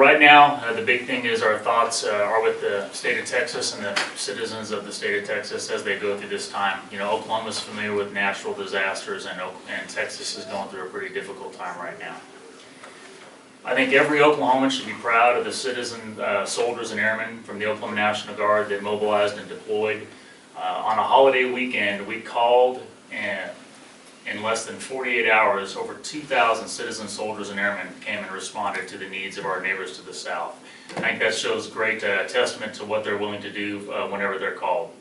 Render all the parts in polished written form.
right now, the big thing is our thoughts are with the state of Texas and the citizens of the state of Texas as they go through this time. You know, Oklahoma's familiar with natural disasters, and Texas is going through a pretty difficult time right now. I think every Oklahoman should be proud of the citizen soldiers and airmen from the Oklahoma National Guard that mobilized and deployed. On a holiday weekend, we called, and in less than 48 hours, over 2,000 citizen soldiers and airmen came and responded to the needs of our neighbors to the south. I think that shows great testament to what they're willing to do whenever they're called.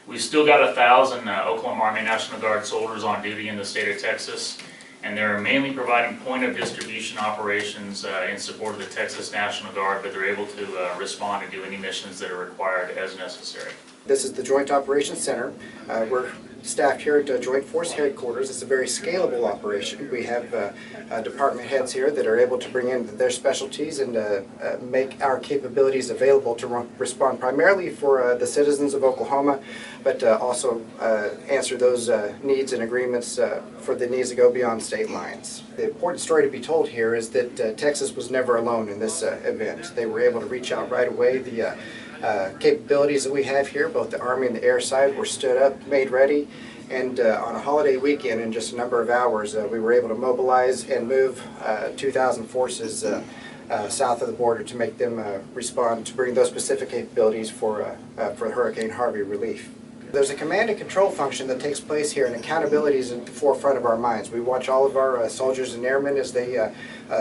We've still got 1,000 Oklahoma Army National Guard soldiers on duty in the state of Texas, and they're mainly providing point of distribution operations in support of the Texas National Guard, but they're able to respond and do any missions that are required as necessary. This is the Joint Operations Center. We're staffed here at Joint Force Headquarters. It's a very scalable operation. We have department heads here that are able to bring in their specialties and make our capabilities available to respond primarily for the citizens of Oklahoma, but also answer those needs and agreements for the needs that go beyond state lines. The important story to be told here is that Texas was never alone in this event. They were able to reach out right away. The capabilities that we have here, both the Army and the air side, were stood up, made ready, and on a holiday weekend, in just a number of hours, we were able to mobilize and move 2,000 forces south of the border to make them respond, to bring those specific capabilities for Hurricane Harvey relief. There's a command and control function that takes place here, and accountability is at the forefront of our minds. We watch all of our soldiers and airmen as they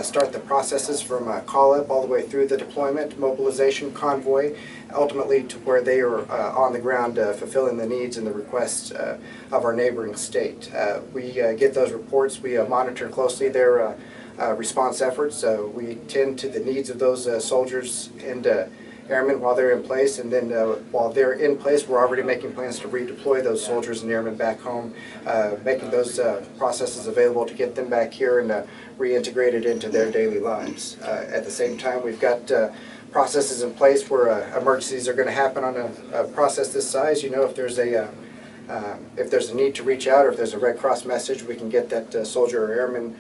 start the processes from call-up all the way through the deployment, mobilization, convoy, ultimately to where they are on the ground fulfilling the needs and the requests of our neighboring state. We get those reports. We monitor closely their response efforts. We tend to the needs of those soldiers and airmen while they're in place, and then while they're in place, we're already making plans to redeploy those soldiers and airmen back home, making those processes available to get them back here and reintegrated into their daily lives. At the same time, we've got processes in place where emergencies are going to happen on a process this size. You know, if there's a need to reach out, or if there's a Red Cross message, we can get that soldier or airman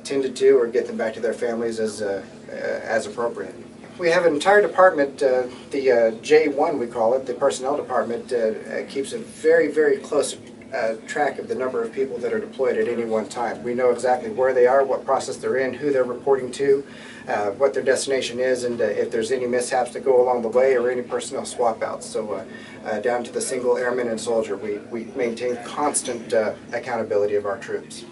tended to, or get them back to their families as appropriate. We have an entire department, the J1 we call it, the personnel department, keeps a very, very close track of the number of people that are deployed at any one time. We know exactly where they are, what process they're in, who they're reporting to, what their destination is, and if there's any mishaps that go along the way or any personnel swap outs. So down to the single airman and soldier, we maintain constant accountability of our troops.